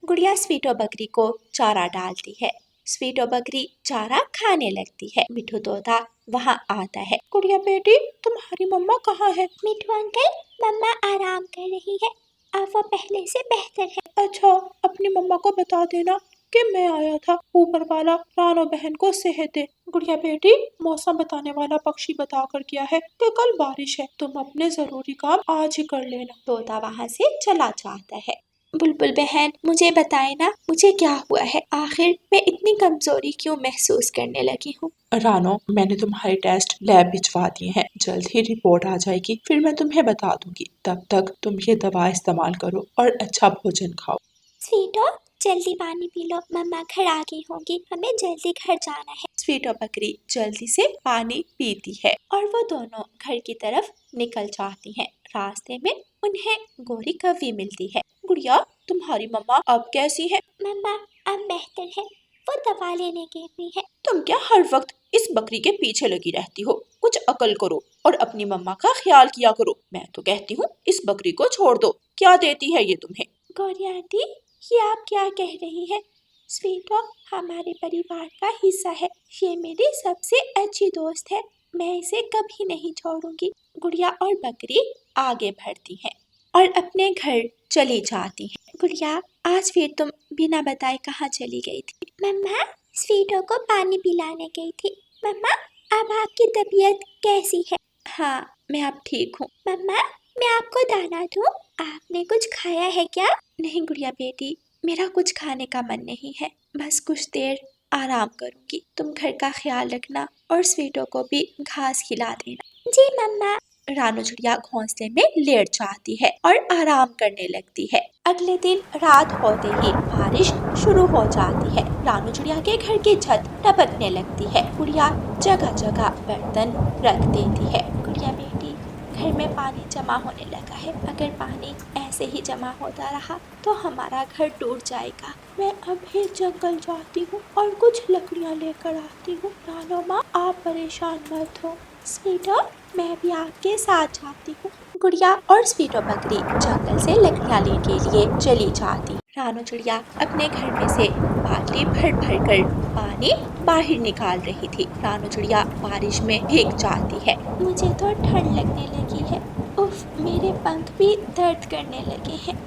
गुड़िया स्वीटो बकरी को चारा डालती है। स्वीटो बकरी चारा खाने लगती है। मिठू तोता वहाँ आता है। गुड़िया बेटी, तुम्हारी मम्मा कहाँ है? मिठू अंकल, मम्मा आराम कर रही है। अब वो पहले से बेहतर है। अच्छा, अपनी मम्मा को बता देना कि मैं आया था। ऊपर वाला रानो बहन को सेहत दे। गुड़िया बेटी, मौसम बताने वाला पक्षी बता कर गया है कि कल बारिश है। तुम अपने जरूरी काम आज ही कर लेना। तोता वहाँ से चला जाता है। बुलबुल बहन, मुझे बताए ना, मुझे क्या हुआ है? आखिर मैं इतनी कमजोरी क्यों महसूस करने लगी हूँ? रानो, मैंने तुम्हारे टेस्ट लैब भिजवा दिए हैं। जल्द ही रिपोर्ट आ जाएगी, फिर मैं तुम्हें बता दूंगी। तब तक तुम ये दवा इस्तेमाल करो और अच्छा भोजन खाओ। स्वीटो, जल्दी पानी पी लो, मम्मा घर आ गई होंगी, हमें जल्दी घर जाना है। स्वीटो बकरी जल्दी से पानी पीती है और वो दोनों घर की तरफ निकल जाती हैं। रास्ते में उन्हें गोरी कौवी मिलती है। गुड़िया, तुम्हारी मम्मा अब कैसी है? मम्मा अब बेहतर है, वो दवा लेने गई हुई है। तुम क्या हर वक्त इस बकरी के पीछे लगी रहती हो? कुछ अकल करो और अपनी मम्मा का ख्याल किया करो। मैं तो कहती हूँ इस बकरी को छोड़ दो। क्या देती है ये तुम्हें? गौरी आंटी, ये आप क्या कह रही हैं? स्वीटो हमारे परिवार का हिस्सा है, ये मेरी सबसे अच्छी दोस्त है, मैं इसे कभी नहीं छोड़ूंगी। गुड़िया और बकरी आगे बढ़ती हैं और अपने घर चली जाती हैं। गुड़िया, आज फिर तुम बिना बताए कहाँ चली गई थी? मम्मा स्वीटो को पानी पिलाने गई थी। मम्मा, अब आपकी तबीयत कैसी है? हाँ, मैं अब ठीक हूँ। मम्मा, मैं आपको दाना दूँ? आपने कुछ खाया है क्या? नहीं गुड़िया बेटी, मेरा कुछ खाने का मन नहीं है। बस कुछ देर आराम करूंगी। तुम घर का ख्याल रखना और स्वीटो को भी घास खिला देना। जी मम्मा। रानो चिड़िया घोंसले में लेट जाती है और आराम करने लगती है। अगले दिन रात होते ही बारिश शुरू हो जाती है। रानो चिड़िया के घर की छत टपकने लगती है। गुड़िया जगह जगह बर्तन रख देती है। गुड़िया बेटी, घर में पानी जमा होने लगा है। अगर पानी ऐसे ही जमा होता रहा तो हमारा घर टूट जाएगा। मैं अभी जंगल जाती हूँ और कुछ लकड़ियाँ लेकर आती हूँ। रानो माँ, आप परेशान मत हो। स्वीटो, मैं भी आपके साथ जाती हूँ। गुड़िया और स्वीटो बकरी जंगल से लकड़ियाँ लेने के लिए चली जाती। रानो चिड़िया अपने घर में से बाल्टी भर भर कर पानी बाहर निकाल रही थी। रानो चिड़िया बारिश में भीग जाती है। मुझे तो ठंड लगने लगी है। उफ, मेरे पंख भी दर्द करने लगे हैं।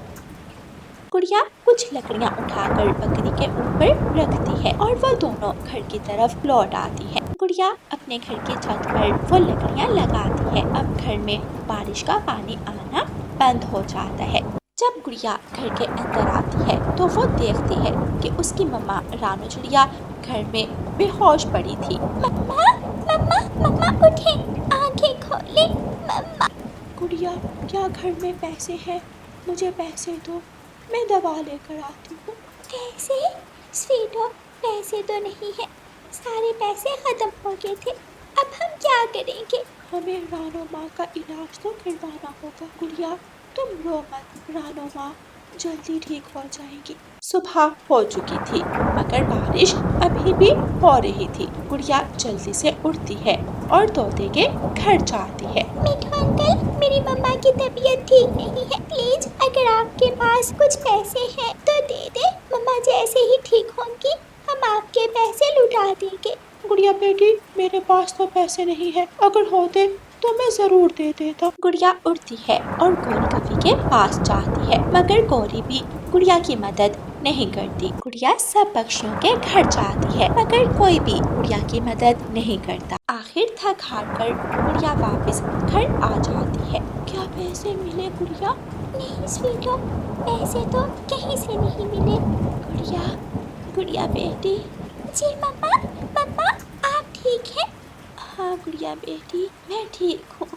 गुड़िया कुछ लकड़ियाँ उठाकर बकरी के ऊपर रखती है और वो दोनों घर की तरफ लौट आती है। गुड़िया अपने घर की छत पर वो लकड़ियाँ लगाती है। अब घर में बारिश का पानी आना बंद हो जाता है। जब गुड़िया घर के अंदर आती है तो वो देखती है कि उसकी मम्मा रानो चिड़िया घर में बेहोश पड़ी थी। मम्मा, मम्मा, मम्मा उठे, आंखें खोले, मम्मा। गुड़िया, क्या घर में पैसे हैं? मुझे पैसे दो, मैं दवा लेकर आती हूँ। पैसे? स्वीटो, पैसे तो नहीं है, सारे पैसे खत्म हो गए थे, अब हम क्या करेंगे? हमें रानो माँ का इलाज तो करवाना होगा। गुड़िया तुम रो मत, रानो माँ जल्दी ठीक हो जाएगी। सुबह हो चुकी थी मगर बारिश अभी भी हो रही थी। गुड़िया जल्दी से उठती है और तोते के घर जाती है। मिठू अंकल, मेरी मम्मा की तबीयत ठीक नहीं है, प्लीज अगर आपके पास कुछ पैसे हैं तो दे दे। मम्मा जैसे ही ठीक होंगी हम आपके पैसे लौटा देंगे। गुड़िया बेटी, मेरे पास तो पैसे नहीं है, अगर होते तो मैं जरूर दे देता। गुड़िया उठती है और गोरी कौवी के पास जाती है मगर गोरी भी गुड़िया की मदद नहीं करती। गुड़िया सब पक्षियों के घर जाती है मगर कोई भी गुड़िया की मदद नहीं करता। आखिर थक हार कर गुड़िया वापस घर आ जाती है। क्या पैसे मिले गुड़िया? नहीं स्वीटो, पैसे तो कहीं से नहीं मिले। गुड़िया बेटी। जी मम्मा, मम्मा आप ठीक हैं? हाँ गुड़िया बेटी, मैं ठीक हूँ।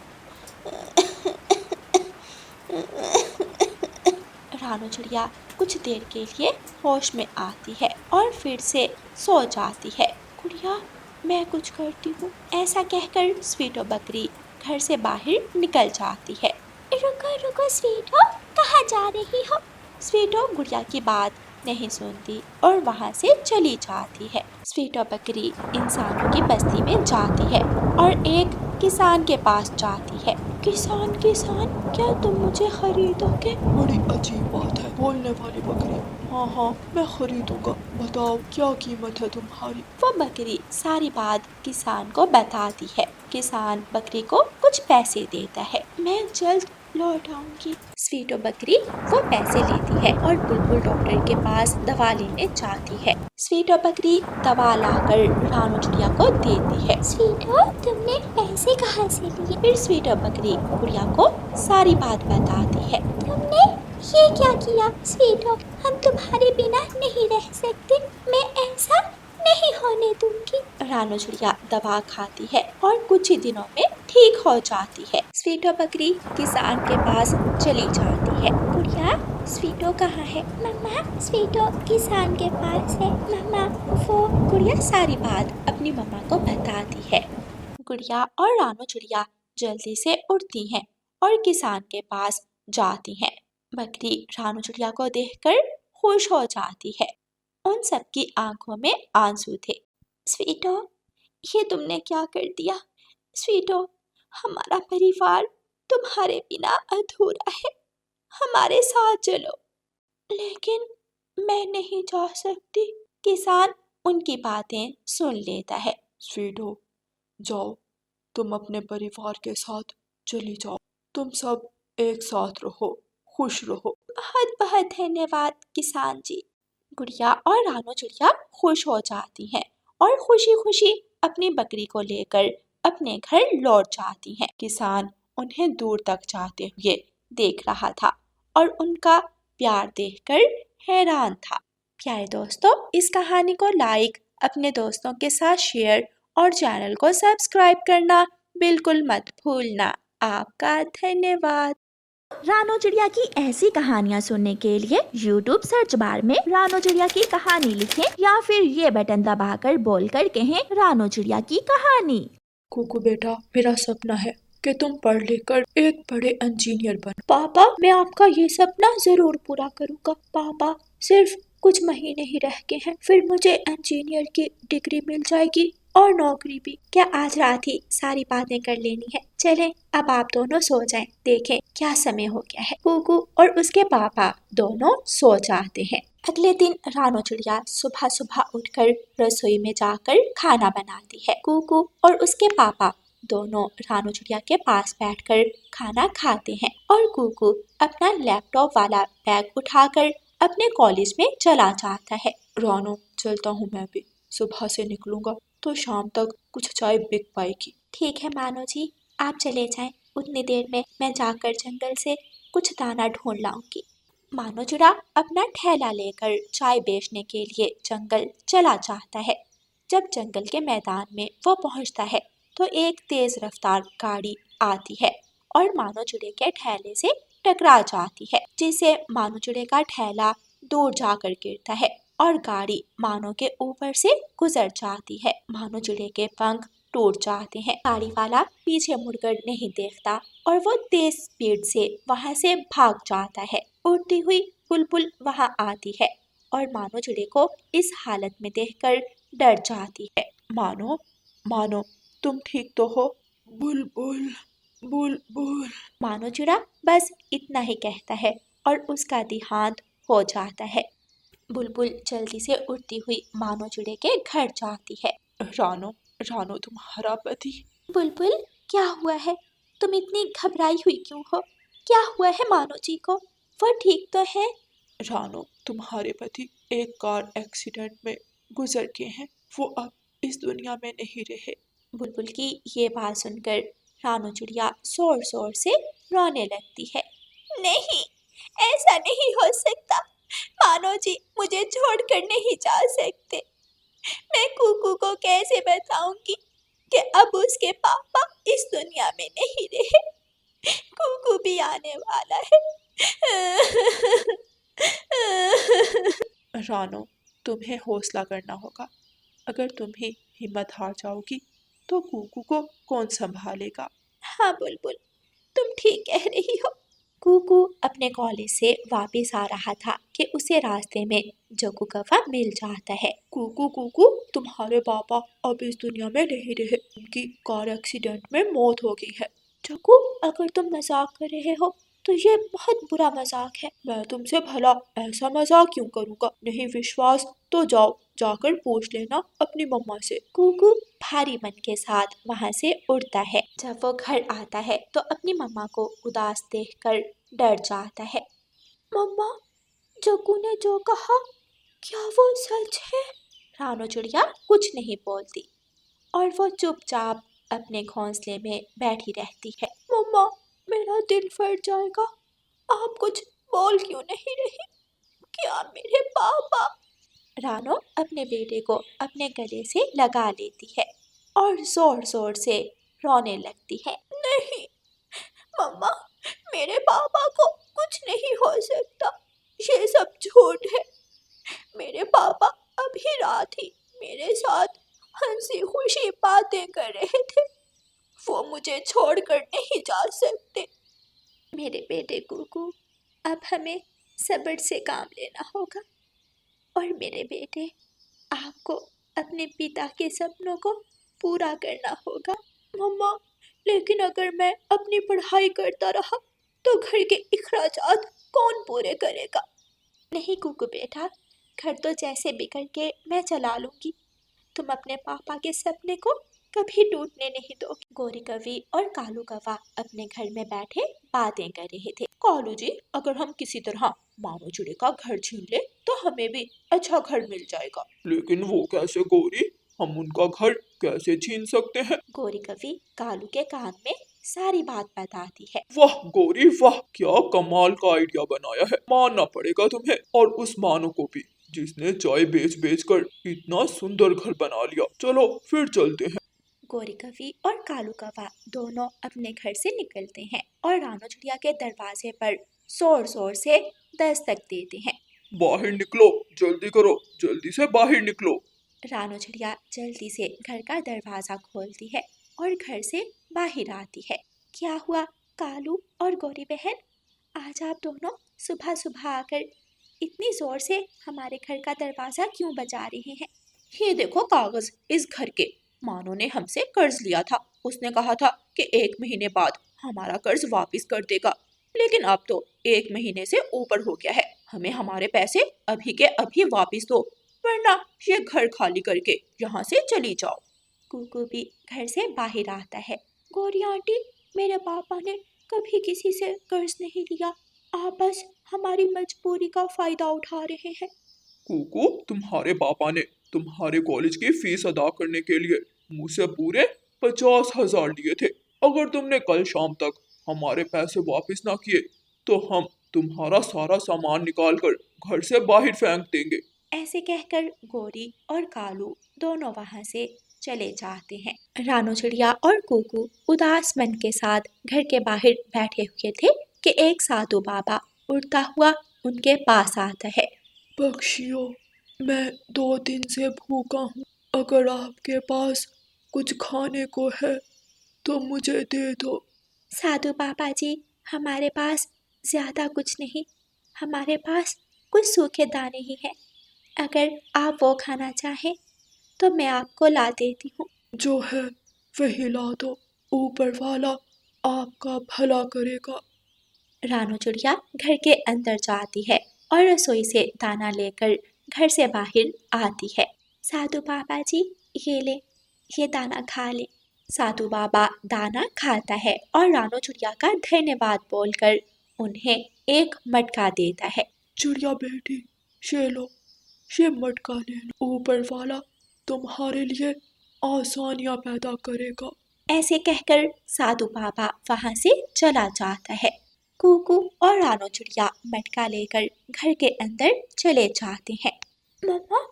रानो चिड़िया कुछ देर के लिए होश में आती है और फिर से सो जाती है। गुड़िया मैं कुछ करती हूँ, ऐसा कहकर स्वीटो बकरी घर से बाहर निकल जाती है। रुको रुको स्वीटो, कहाँ जा रही हो? स्वीटो गुड़िया की बात नहीं सुनती और वहाँ से चली जाती है। स्वीटो बकरी इंसानों की बस्ती में जाती है और एक किसान के पास जाती है। किसान किसान, क्या तुम मुझे खरीदोगे? बड़ी अजीब बात है, बोलने वाली बकरी। हाँ हाँ, मैं खरीदूंगा। बताओ क्या कीमत है तुम्हारी? वो बकरी सारी बात किसान को बताती है। किसान बकरी को कुछ पैसे देता है। मैं जल्द लौट आऊंगी। स्वीटो बकरी वो पैसे लेती है और बुलबुल डॉक्टर के पास दवा लेने जाती है। स्वीटो बकरी दवा लाकर रानू चिड़िया को देती है। स्वीटो, तुमने पैसे कहाँ से लिए? फिर स्वीटो बकरी गुड़िया को सारी बात बताती है। तुमने ये क्या किया? स्वीटो, हम तुम्हारे बिना नहीं रह सकते। मैं ऐसा नहीं होने दूंगी। रानू चिड़िया दवा खाती है और कुछ ही दिनों में ठीक हो जाती है। स्वीटो बकरी किसान के पास चली जाती है। गुड़िया, स्वीटो कहाँ है? मम्मा, स्वीटो किसान के पास है। मम्मा, वो गुड़िया सारी बात अपनी मम्मा को बताती है। गुड़िया और रानू चिड़िया जल्दी से उठती हैं और किसान के पास जाती हैं। बकरी रानू चिड़िया को देखकर खुश हो जाती है। उन सबकी आंखों में आंसू थे। स्वीटो, ये तुमने क्या कर दिया? स्वीटो, हमारा परिवार तुम्हारे बिना अधूरा है। हमारे साथ चलो। लेकिन मैं नहीं जा सकती। किसान उनकी बातें सुन लेता है। स्वीटो, जाओ, तुम अपने परिवार के साथ चली जाओ। तुम सब एक साथ रहो, खुश रहो। बहुत बहुत धन्यवाद किसान जी। गुड़िया और रानू चिड़िया खुश हो जाती हैं और खुशी खुशी अपनी बकरी को लेकर अपने घर लौट जाती हैं। किसान उन्हें दूर तक जाते हुए देख रहा था और उनका प्यार देखकर हैरान था। प्यारे दोस्तों, इस कहानी को लाइक, अपने दोस्तों के साथ शेयर और चैनल को सब्सक्राइब करना बिल्कुल मत भूलना। आपका धन्यवाद। रानो चिड़िया की ऐसी कहानियाँ सुनने के लिए YouTube सर्च बार में रानो चिड़िया की कहानी लिखें या फिर ये बटन दबाकर बोलकर कहें रानो चिड़िया की कहानी। कुकू बेटा, मेरा सपना है कि तुम पढ़ लिख कर एक बड़े इंजीनियर बनो। पापा, मैं आपका ये सपना जरूर पूरा करूंगा। पापा, सिर्फ कुछ महीने ही रह गए हैं, फिर मुझे इंजीनियर की डिग्री मिल जाएगी और नौकरी भी। क्या आज रात ही सारी बातें कर लेनी है? चलें, अब आप दोनों सो जाएं। देखें क्या समय हो गया है। कुकू और उसके पापा दोनों सो जाते हैं। अगले दिन रानो चिड़िया सुबह सुबह उठकर रसोई में जाकर खाना बनाती है। कुकू और उसके पापा दोनों रानू चिड़िया के पास बैठकर खाना खाते हैं और कुकू अपना लैपटॉप वाला बैग उठाकर अपने कॉलेज में चला जाता है। रानो, चलता हूँ मैं भी। सुबह से निकलूंगा तो शाम तक कुछ चाय बिक पाएगी। ठीक है मानो जी, आप चले जाएं। उतनी देर में मैं जाकर जंगल से कुछ दाना ढूंढ लाऊंगी। मानो चिड़ा अपना ठेला लेकर चाय बेचने के लिए जंगल चला जाता है। जब जंगल के मैदान में वो पहुंचता है तो एक तेज रफ्तार गाड़ी आती है और मानो चिड़े के ठेले से टकरा जाती है, जिससे मानो चिड़े का ठेला दूर जाकर गिरता है और गाड़ी मानो के ऊपर से गुजर जाती है। मानो चिड़े के पंख टूट जाते हैं। गाड़ी वाला पीछे मुड़कर नहीं देखता और वो तेज स्पीड से वहां से भाग जाता है। उड़ती हुई बुलबुल वहां आती है और मानो चिड़े को इस हालत में देखकर डर जाती है। मानो, मानो, तुम ठीक तो हो? बुलबुल, बुलबुल। मानो चिड़ा बस इतना ही कहता है और उसका देहांत हो जाता है। बुलबुल जल्दी से उड़ती हुई मानो चिड़े के घर जाती है। रानो, रानो तुम्हारा पति। बुलबुल, क्या हुआ है? तुम इतनी घबराई हुई क्यों हो? क्या हुआ है मानो जी को? वो ठीक तो है? रानो, तुम्हारे पति एक कार एक्सीडेंट में गुजर गए हैं। वो अब इस दुनिया में नहीं रहे। बुलबुल की ये बात सुनकर रानो चिड़िया जोर जोर से रोने लगती है। नहीं, ऐसा नहीं हो सकता। मानो जी मुझे छोड़कर नहीं जा सकते। मैं कुकू को कैसे बताऊंगी कि अब उसके पापा इस दुनिया में नहीं रहे। कुकू भी आने वाला है। रानो, तुम्हें हौसला करना होगा। अगर तुम ही हिम्मत हार जाओगी तो कुकू को कौन संभालेगा? हाँ बुलबुल, तुम ठीक कह रही हो। कुकू अपने कॉलेज से वापस आ रहा था कि उसे रास्ते में जोकू कौवा मिल जाता है। कुकू, कुकू, तुम्हारे पापा अब इस दुनिया में नहीं रहे। उनकी कार एक्सीडेंट में मौत हो गई है। चकू, अगर तुम मजाक कर रहे हो तो ये बहुत बुरा मजाक है। मैं तुमसे भला ऐसा मजाक क्यों करूँगा? नहीं विश्वास तो जाओ जाकर पूछ लेना अपनी मम्मा से। कुकू भारी मन के साथ वहां से उड़ता है। जब वो घर आता है तो अपनी मम्मा को उदास देखकर डर जाता है। मम्मा, जग्गू ने जो कहा क्या वो सच है? रानो चिड़िया कुछ नहीं बोलती और वो चुपचाप अपने घोंसले में बैठी रहती है। मम्मा, मेरा दिल फट जाएगा। आप कुछ बोल क्यों नहीं रही? क्या मेरे पापा? रानो अपने बेटे को अपने गले से लगा लेती है और जोर जोर से रोने लगती है। नहीं मम्मा, मेरे पापा को कुछ नहीं हो सकता। ये सब झूठ है। मेरे पापा अभी रात ही मेरे साथ हंसी खुशी बातें कर रहे थे। वो मुझे छोड़कर नहीं जा सकते। मेरे बेटे कुकू, अब हमें सब्र से काम लेना होगा और मेरे बेटे, आपको अपने पिता के सपनों को पूरा करना होगा। मम्मा, लेकिन अगर मैं अपनी पढ़ाई करता रहा तो घर के अखराजात कौन पूरे करेगा? नहीं कुकू बेटा, घर तो जैसे भी करके मैं चला लूंगी। तुम अपने पापा के सपने को कभी टूटने नहीं दोगे। गोरी कवि और कालू कौवा अपने घर में बैठे बातें कर रहे थे। कालू जी, अगर हम किसी तरह मानो चिड़ी का घर छीन ले तो हमें भी अच्छा घर मिल जाएगा। लेकिन वो कैसे गोरी? हम उनका घर कैसे छीन सकते हैं? गोरी कवि कालू के कान में सारी बात बताती है। वाह गोरी वाह, क्या कमाल का आइडिया बनाया है। मानना पड़ेगा तुम्हें और उस मानो को भी, जिसने चाय बेच बेच कर इतना सुंदर घर बना लिया। चलो फिर चलते हैं। गोरी कवि और कालू कौवा दोनों अपने घर से निकलते हैं और रानो चिड़िया के दरवाजे पर जोर जोर से दस्तक देते हैं। बाहर निकलो, जल्दी करो, जल्दी से बाहर निकलो। रानो चिड़िया जल्दी से घर का दरवाजा खोलती है और घर से बाहर आती है। क्या हुआ कालू और गोरी बहन, आज आप दोनों सुबह सुबह आकर इतनी जोर से हमारे घर का दरवाजा क्यों बजा रहे हैं? ये देखो कागज इस घर के। मानो ने हमसे कर्ज लिया था। उसने कहा था कि 1 महीने बाद हमारा कर्ज वापस कर देगा, लेकिन अब तो 1 महीने से ऊपर हो गया है। हमें हमारे पैसे अभी के अभी वापस दो, वरना ये घर खाली करके यहाँ से चली जाओ। कुकू भी घर से बाहर आता है। गोरी आंटी, मेरे पापा ने कभी किसी से कर्ज नहीं लिया। आप बस हमारी मजबूरी का फायदा उठा रहे हैं। कुकू, तुम्हारे पापा ने तुम्हारे कॉलेज की फीस अदा करने के लिए मुझसे पूरे 50,000 लिए थे। अगर तुमने कल शाम तक हमारे पैसे वापस ना किए तो हम तुम्हारा सारा सामान निकाल कर घर से बाहर फेंक देंगे। ऐसे कहकर गोरी और कालू दोनों वहां से चले जाते हैं। रानो चिड़िया और कुकू उदास मन के साथ घर के बाहर बैठे हुए थे कि एक साधु बाबा उड़ता हुआ उनके पास आता है। पक्षियों, मैं 2 दिन से भूखा हूँ। अगर आपके पास कुछ खाने को है तो मुझे दे दो। साधु बाबा जी, हमारे पास ज्यादा कुछ नहीं, हमारे पास कुछ सूखे दाने ही हैं। अगर आप वो खाना चाहें तो मैं आपको ला देती हूँ। जो है वही ला दो, ऊपर वाला आपका भला करेगा। रानो चिड़िया घर के अंदर जाती है और रसोई से दाना लेकर घर से बाहर आती है। साधु बाबा जी, ये ले, ये दाना खा ले। साधु बाबा दाना खाता है और रानो चिड़िया का धन्यवाद बोलकर उन्हें एक मटका देता है। चिड़िया बेटी, ये लो, ये मटका ले लो। ऊपर वाला तुम्हारे लिए आसानियां पैदा करेगा। ऐसे कहकर साधु बाबा वहां से चला जाता है। कुकू और रानो चिड़िया मटका लेकर घर के अंदर चले जाते हैं। मम्मा,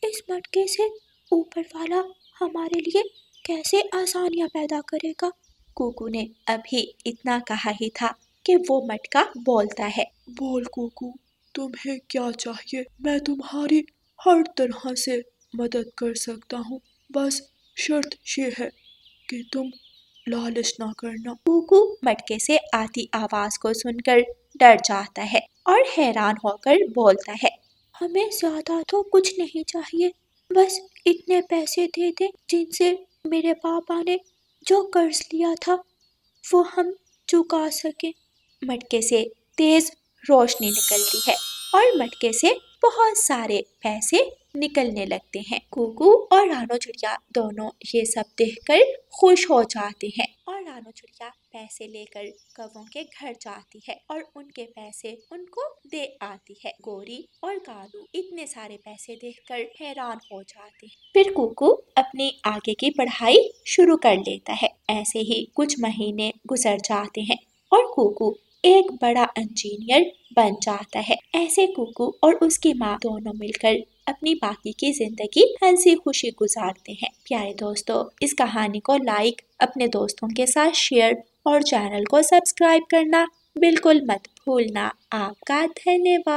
इस मटके से ऊपर वाला हमारे लिए कैसे आसानियां पैदा करेगा? कुकू ने अभी इतना कहा ही था कि वो मटका बोलता है। बोल कुकू, तुम्हें क्या चाहिए? मैं तुम्हारी हर तरह से मदद कर सकता हूँ। बस शर्त ये है कि तुम लालच ना करना। कुकू मटके से आती आवाज को सुनकर डर जाता है और हैरान होकर बोलता है। हमें ज्यादा तो कुछ नहीं चाहिए, बस इतने पैसे दे दे जिनसे मेरे पापा ने जो कर्ज लिया था वो हम चुका सकें। मटके से तेज रोशनी निकलती है और मटके से बहुत सारे पैसे निकलने लगते हैं। कुकू और रानो चिड़िया दोनों ये सब देखकर खुश हो जाते हैं और रानो चिड़िया पैसे लेकर कौवों के घर जाती है और उनके पैसे उनको दे आती है। गोरी और कालू इतने सारे पैसे देखकर हैरान हो जाते हैं। फिर कुकू अपनी आगे की पढ़ाई शुरू कर लेता है। ऐसे ही कुछ महीने गुजर जाते हैं और कुकू एक बड़ा इंजीनियर बन जाता है। ऐसे कुकू और उसकी माँ दोनों मिलकर अपनी बाकी की जिंदगी हंसी खुशी गुजारते हैं। प्यारे दोस्तों, इस कहानी को लाइक, अपने दोस्तों के साथ शेयर और चैनल को सब्सक्राइब करना बिल्कुल मत भूलना। आपका धन्यवाद।